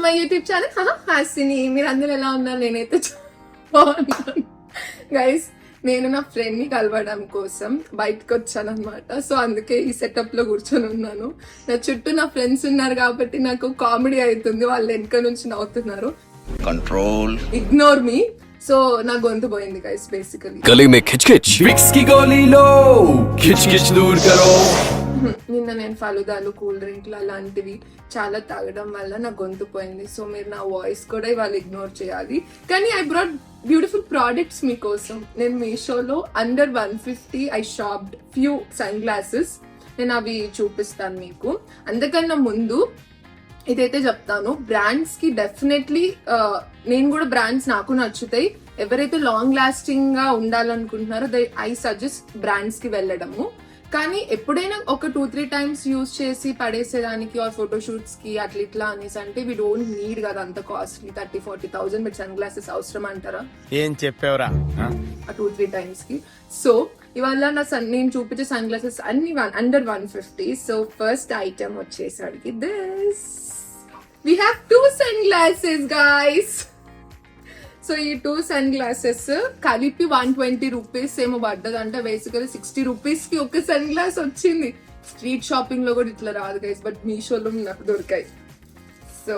My YouTube channel Hasini. మీరు అందరూ ఎలా ఉన్నారు? నేనైతే బాగున్నాను గైస్. నేను నా ఫ్రెండ్ ని కలవడం కోసం బయటకు వచ్చాను అనమాట. సో అందుకే ఈ సెటప్ లో కూర్చొని ఉన్నాను. నా చుట్టూ నా ఫ్రెండ్స్ ఉన్నారు కాబట్టి నాకు కామెడీ అవుతుంది. వాళ్ళు వెనక నుంచి నవ్వుతున్నారు. కంట్రోల్, ఇగ్నోర్ మీ. సో నా గొంతు పోయింది గైస్. బేసికలీ गले में खिच-खिच, विक्स की गोली लो, खिच-खिच दूर करो. నిన్న నేను ఫలుదాలు, కూల్ డ్రింక్లు అలాంటివి చాలా తాగడం వల్ల నా గొంతు పోయింది. సో మీరు నా వాయిస్ కూడా ఇవాళ ఇగ్నోర్ చేయాలి. కానీ ఐ బ్రాట్ బ్యూటిఫుల్ ప్రోడక్ట్స్ మీకోసం. నేను మీషోలో under 150 I shopped few sunglasses. నేను అవి చూపిస్తాను మీకు. అంతకన్నా ముందు ఇదైతే చెప్తాను, బ్రాండ్స్ కి డెఫినెట్లీ నేను కూడా బ్రాండ్స్ నాకు నచ్చుతాయి. ఎవరైతే లాంగ్ లాస్టింగ్ గా ఉండాలనుకుంటున్నారో ఐ సజెస్ట్ బ్రాండ్స్ కి వెళ్ళడము. కానీ ఎప్పుడైనా ఒక 2-3 టైమ్స్ యూజ్ చేసి పడేసేదానికి ఆర్ ఫోటోషూట్స్ కి అట్లా ఇట్లా అనేసి అంటే వి డోంట్ నీడ్ కదా అంత కాస్ట్లీ 30,000-40,000 బట్ సన్ గ్లాసెస్ అవసరం అంటారా? ఏం చెప్పావురా? 2-3 టైమ్స్ కి. సో ఇవాళ నేను చూపించే సన్ గ్లాసెస్ అన్ని అండర్ 150. సో ఫస్ట్ ఐటమ్ వచ్చేసరికి this we have 2 sunglasses guys. So ఈ 2 సన్ గ్లాసెస్ కలిపి 120 రూపీస్ ఏమో పడ్డదంట. బేసికలీ 60 రూపీస్ కి ఒక సన్ గ్లాస్ వచ్చింది. స్ట్రీట్ షాపింగ్ లో కూడా ఇట్లా రాదు గైస్, బట్ మీషోలో నాకు దొరికాయి. సో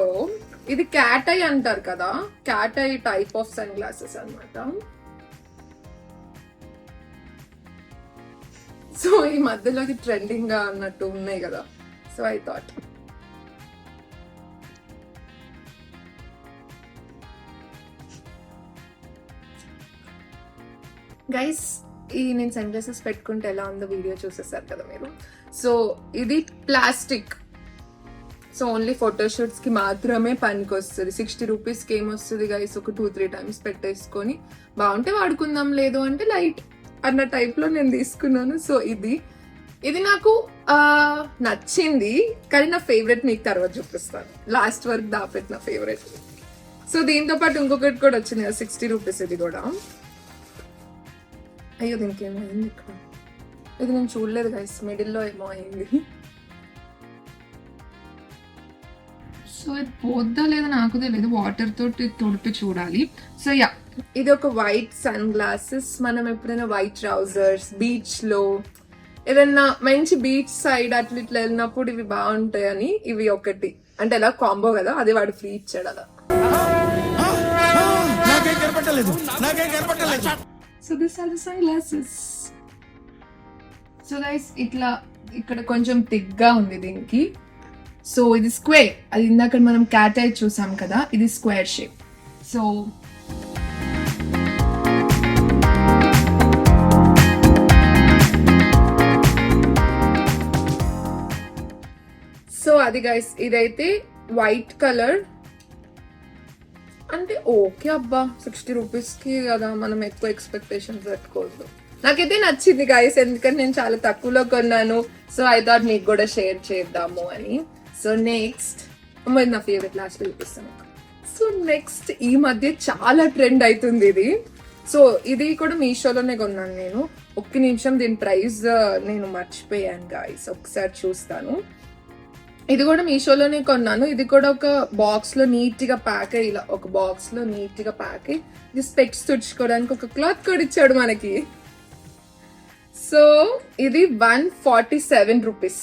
ఇది క్యాట్ ఐ అంటారు కదా, cat eye type of sun glasses అనమాట. సో ఈ మధ్యలో ఇది ట్రెండింగ్ గా అన్నట్టు ఉన్నాయి కదా. సో ఐ థాట్ గైస్ ఈ నేను సన్ గ్లాసెస్ పెట్టుకుంటే ఎలా ఉందో వీడియో చూసేసారు కదా మీరు. సో ఇది ప్లాస్టిక్. సో ఓన్లీ ఫోటోషూట్స్ కి మాత్రమే పనికి వస్తుంది. 60 రూపీస్ కి ఏమొస్తుంది గైస్, ఒక 2-3 టైమ్స్ పెట్టేసుకొని బాగుంటే వాడుకుందాం, లేదు అంటే లైట్ అన్న టైప్ లో నేను తీసుకున్నాను. సో ఇది నాకు నచ్చింది, కానీ నా ఫేవరెట్ మీకు తర్వాత చూపిస్తాను. లాస్ట్ వరకు దాపెట్టిన ఫేవరెట్. సో దీంతో పాటు ఇంకొకటి కూడా వచ్చింది కదా 60 రూపీస్. ఇది కూడా అయ్యో దీనికి ఏమో అయింది ఇక్కడ. ఇది నేను చూడలేదు గైస్, మిడిల్లో ఏమో అయింది. సో ఇది పోద్దా లేదా నాకు తెలియదు, వాటర్ తోటి తొడిపి చూడాలి. సో యా, ఇది ఒక వైట్ సన్ గ్లాసెస్. మనం ఎప్పుడైనా వైట్ ట్రౌజర్స్ బీచ్ లో ఏదైనా మంచి బీచ్ సైడ్ అట్లా ఇట్లా వెళ్ళినప్పుడు ఇవి బాగుంటాయని ఇవి ఒకటి, అంటే ఎలా కాంబో కదా, అది వాడు ఫ్రీ ఇచ్చాడు అలా. So these are the sunglasses. So guys ఇట్లా ఇక్కడ కొంచెం థిక్గా ఉంది దీనికి. సో ఇది స్క్వేర్, అది ఇందాక మనం క్యాట్ ఐ చూసాం కదా, ఇది స్క్వేర్ షేప్. సో అది గైస్, ఇదైతే వైట్ కలర్. అంటే ఓకే అబ్బా, 60 రూపీస్ కి కదా, మనం ఎక్కువ ఎక్స్పెక్టేషన్స్ పెట్టుకోవద్దు. నాకైతే నచ్చింది గైస్, ఎందుకంటే నేను చాలా తక్కువలో కొన్నాను. సో ఐ థాట్ మీకు కూడా షేర్ చేద్దాము అని. సో నెక్స్ట్ నా ఫేవరెట్ లాస్ట్ చూపిస్తాను. సో నెక్స్ట్ ఈ మధ్య చాలా ట్రెండ్ అవుతుంది ఇది. సో ఇది కూడా మీషోలోనే కొన్నాను నేను. ఒక్క నిమిషం, దీని ప్రైస్ నేను మర్చిపోయాను గైస్, ఒకసారి చూస్తాను. ఇది కూడా మీషోలోనే కొన్నాను. ఇది కూడా ఒక బాక్స్ లో నీట్ గా ప్యాక్ అయ్యి, ఇలా ఒక బాక్స్ లో నీట్ గా ప్యాక్ అయ్యి, ఇది స్పెక్స్ తుడుచుకోవడానికి ఒక క్లాత్ కూడా ఇచ్చాడు మనకి. సో ఇది 147 రూపీస్.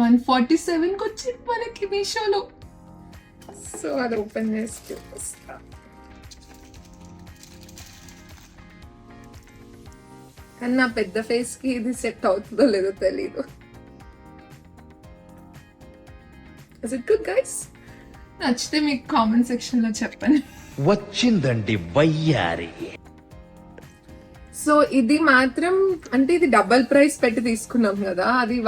147 కి వచ్చింది మనకి మీషోలో. సో అది ఓపెన్ చేసి చూపిస్తా. కానీ నా పెద్ద ఫేస్ కి ఇది సెట్ అవుతుందో లేదో తెలీదు. Is it good guys? నచ్చితే మీకు కామెంట్ సెక్షన్ లో చెప్పండి. వచ్చిందండి వయ్యారి. సో ఇది మాత్రం అంటే ఇది డబల్ ప్రైస్ పెట్టి తీసుకున్నాం కదా, అది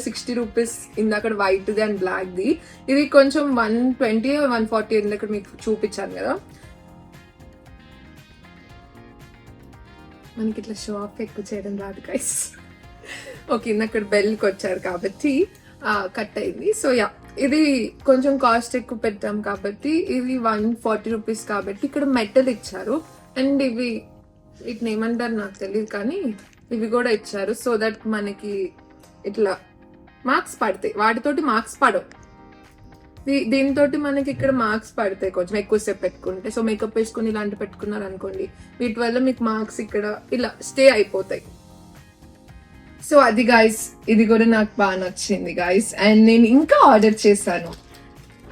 60 రూపీస్ ఇందాక వైట్ ది అండ్ బ్లాక్ ది. ఇది కొంచెం 120 140 ఇందాక మీకు చూపించాను కదా. మనకి ఇట్లా షో ఆఫ్ ఎక్కువ చేయడం రాదు గైస్. ఓకే, ఇందాక బెల్కి వచ్చారు కాబట్టి కట్ అయింది. సో యా, ఇది కొంచెం కాస్ట్ ఎక్కువ పెట్టాం కాబట్టి ఇది 140 రూపీస్ కాబట్టి ఇక్కడ మెటల్ ఇచ్చారు. అండ్ ఇవి వీటిని ఏమంటారు నాకు తెలియదు, కానీ ఇవి కూడా ఇచ్చారు. సో దట్ మనకి ఇట్లా మార్క్స్ పడతాయి, వాటితోటి మార్క్స్ పడవు. దీంతో మనకి ఇక్కడ మార్క్స్ పడతాయి కొంచెం ఎక్కువసేపు పెట్టుకుంటే. సో మేకప్ వేసుకుని ఇలాంటి పెట్టుకున్నారు అనుకోండి, వీటి వల్ల మీకు మార్క్స్ ఇక్కడ ఇలా స్టే అయిపోతాయి. సో అది గైస్, ఇది కూడా నాకు బాగా నచ్చింది గైస్. అండ్ నేను ఇంకా ఆర్డర్ చేశాను.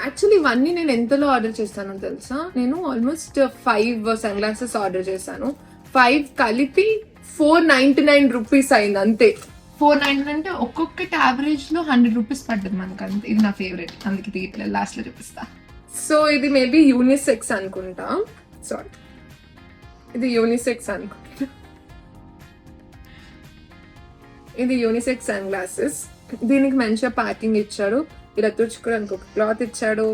యాక్చువల్లీ ఇవన్నీ నేను ఎంతలో ఆర్డర్ చేస్తానో తెలుసా, నేను ఆల్మోస్ట్ 5 సన్ గ్లాసెస్ ఆర్డర్ చేశాను. 5 కలిపి 499 రూపీస్ అయింది అంతే. 499 అంటే ఒక్కొక్కటి యావరేజ్ లో 100 రూపీస్ పడ్డది మనకు అంతే. ఇది నా ఫేవరెట్, అందుకే తీయట్లేదు, లాస్ట్ లో చూపిస్తా. సో ఇది మేబీ యూనిసెక్స్ అనుకుంటా. సారీ, ఇది యూనిసెక్స్ అనుకుంటా. ఇది యూనిసెక్స్ సన్ గ్లాసెస్. దీనికి మంచిగా ప్యాకింగ్ ఇచ్చాడు, ఇలా తుడుచుకోవడానికి ఒక క్లాత్ ఇచ్చాడు,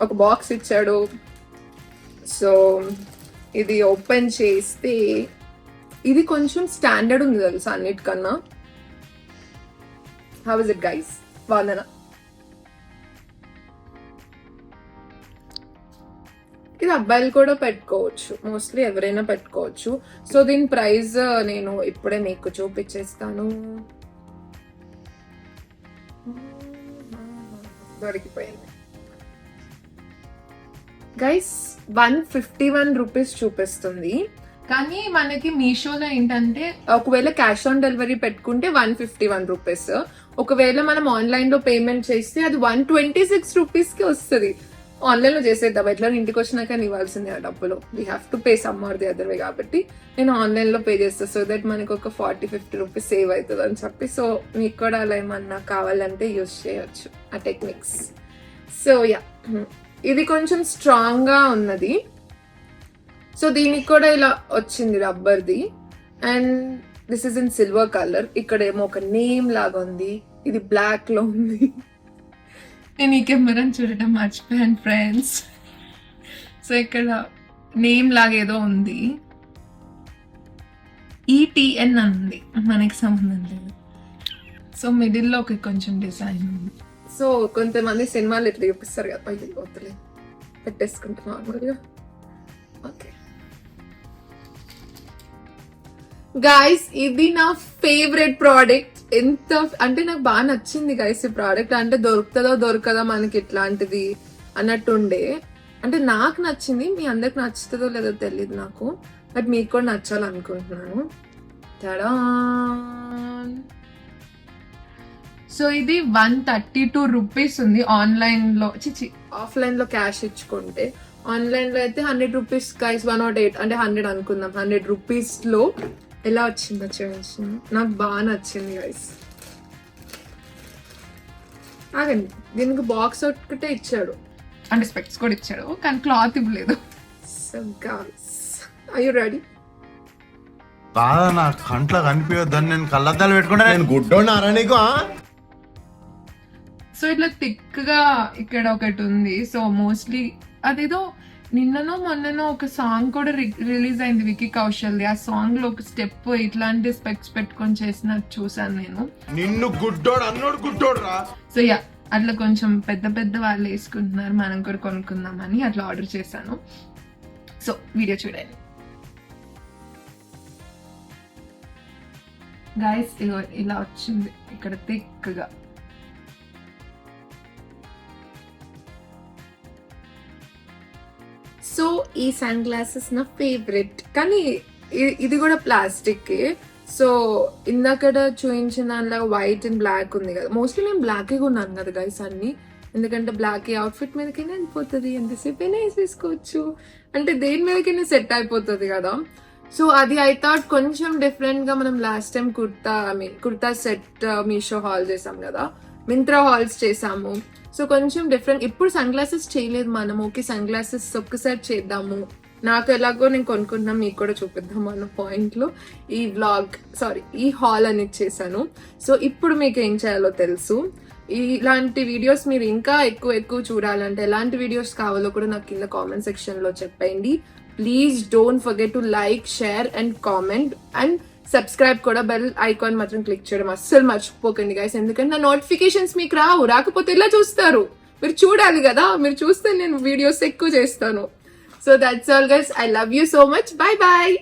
ఒక బాక్స్ ఇచ్చాడు. సో ఇది ఓపెన్ చేస్తే ఇది కొంచెం స్టాండర్డ్ ఉంది తెలుసా అన్నిటికన్నా. హౌ ఇస్ ఇట్ గైస్, బాగుందనా? ఇది అబ్బాయిలు కూడా పెట్టుకోవచ్చు, మోస్ట్లీ ఎవరైనా పెట్టుకోవచ్చు. సో దీని ప్రైస్ నేను ఇప్పుడే మీకు చూపించేస్తాను. దొరికిపోయింది గైస్, 151 రూపీస్ చూపిస్తుంది. కానీ మనకి మీషోలో ఏంటంటే ఒకవేళ క్యాష్ ఆన్ డెలివరీ పెట్టుకుంటే 151 రూపీస్, ఒకవేళ మనం ఆన్లైన్ లో పేమెంట్ చేస్తే అది 126 రూపీస్ కి వస్తుంది. ఆన్లైన్ లో చేసేద్దాం, ఎట్లా ఇంటికి వచ్చినాక ఇవ్వాల్సిందే ఆ డబ్బులు. We have to pay some or the other way, కాబట్టి నేను ఆన్లైన్ లో పే చేస్తాను. సో దట్ మనకు ఒక 40-50 రూపీస్ సేవ్ అవుతుంది అని చెప్పి. సో మీకు కూడా అలా ఏమన్నా కావాలంటే యూజ్ చేయొచ్చు ఆ టెక్నిక్స్. సో యా, ఇది కొంచెం స్ట్రాంగ్ గా ఉన్నది. సో దీనికి కూడా ఇలా వచ్చింది రబ్బర్ది. And this is in silver colour. ఇక్కడ ఏమో ఒక నేమ్ లాగా ఉంది, ఇది బ్లాక్ లో ఉంది. నేను ఈ కెమెరాని చూడటం మర్చిపోయాను ఫ్రెండ్స్. సో ఇక్కడ నేమ్ లాగా ఏదో ఉంది, ETN అని ఉంది, మనకి సంబంధం లేదు. సో మిడిల్ లో ఒక కొంచెం డిజైన్ ఉంది. సో కొంతమంది సినిమాలు ఇట్లా చూపిస్తారు కదా, ఇది వద్దులే, పెట్టేసుకుంటాం నార్మల్గా. ఓకే గైస్, ఇది నా ఫేవరెట్ ప్రోడక్ట్. ఎంత అంటే నాకు బాగా నచ్చింది గైస్ ఈ ప్రోడక్ట్. అంటే దొరుకుతుందో దొరకదా మనకి ఇట్లాంటిది అన్నట్టుండే. అంటే నాకు నచ్చింది, మీ అందరికి నచ్చుతుందో లేదో తెలియదు నాకు, బట్ మీకు కూడా నచ్చాలనుకుంటున్నాను. తడా! సో ఇది 132 రూపీస్ ఉంది ఆన్లైన్ లో, ఆఫ్లైన్ లో క్యాష్ ఇచ్చుకుంటే. ఆన్లైన్ లో అయితే 100 రూపీస్ గైస్, 108 అంటే 100 అనుకుందాం. 100 రూపీస్ లో ఎలా వచ్చిందో చూపించు. నాకు బాగా నచ్చింది గైస్. ఆగండి, దీనికి బాక్స్ ఒకటే ఇచ్చాడు, అంటే స్పెక్స్ కూడా ఇచ్చాడు, కానీ క్లాత్ ఇవ్వలేదు. So guys, are you ready? బాగా నా కంట్లో కనిపించొద్దని నేను కళ్ళద్దాలు పెట్టుకుంటా. నేను గుడ్డోన్నారా నీకు? సో ఇట్లా థిక్ గా ఇక్కడ ఒకటి ఉంది. సో మోస్ట్లీ అదేదో నిన్ననో మొన్ననో ఒక సాంగ్ కూడా రిలీజ్ అయింది వికీ కౌశల్ది. ఆ సాంగ్ లో ఒక స్టెప్ ఇట్లాంటి స్పెక్స్ పెట్టుకొని చేసినట్టు చూసాను నేను. నిన్ను గుడ్డోడు అన్నోడు గుడ్డోడు రా. సో యా, అట్లా కొంచెం పెద్ద పెద్ద వాళ్ళు వేసుకుంటున్నారు, మనం కూడా కొనుక్కుందామని అట్లా ఆర్డర్ చేశాను. సో వీడియో చూడండి గైస్. ఇలా వచ్చింది ఇక్కడ థిక్ గా. సో ఈ సన్ గ్లాసెస్ నా ఫేవరెట్, కానీ ఇది కూడా ప్లాస్టిక్. సో ఇందాక చూపించిన దానిలో వైట్ అండ్ బ్లాక్ ఉంది కదా, మోస్ట్లీ నేను బ్లాక్ కొన్నాను కదా గైస్ అన్ని, ఎందుకంటే బ్లాక్ అవుట్ఫిట్ మీదకైనా వెళ్ళిపోతుంది, ఎంతసేపు అయినా వేసేసుకోవచ్చు, అంటే దేని మీదకైనా సెట్ అయిపోతుంది కదా. సో అది ఐ థాట్ కొంచెం డిఫరెంట్ గా. మనం last time kurta set Meesho hall చేసాం కదా, మింత్రా హాల్స్ చేసాము. సో కొంచెం డిఫరెంట్. ఇప్పుడు సన్ గ్లాసెస్ చేయలేదు మనం, ఓకే సన్ గ్లాసెస్ ఒక్కసారి చేద్దాము. నాకు ఎలాగో నేను కొనుక్కుంటున్నాం, మీకు కూడా చూపిద్దాం అన్న పాయింట్ లో ఈ హాల్ అనేది చేశాను. సో ఇప్పుడు మీకు ఏం చేయాలో తెలుసు. ఇలాంటి వీడియోస్ మీరు ఇంకా ఎక్కువ చూడాలంటే ఎలాంటి వీడియోస్ కావాలో కూడా నాకు కింద కామెంట్ సెక్షన్ లో చెప్పండి. Please don't forget to like, share and comment and subscribe కూడా. బెల్ ఐకాన్ మాత్రం క్లిక్ చేయడం అస్సలు మర్చిపోకండి గైస్, ఎందుకంటే నా నోటిఫికేషన్స్ మీకు రాకపోతే ఎలా చూస్తారు? మీరు చూడాలి కదా, మీరు చూస్తే నేను వీడియోస్ ఎక్కువ చేస్తాను. So that's all guys, I love you so much, bye bye.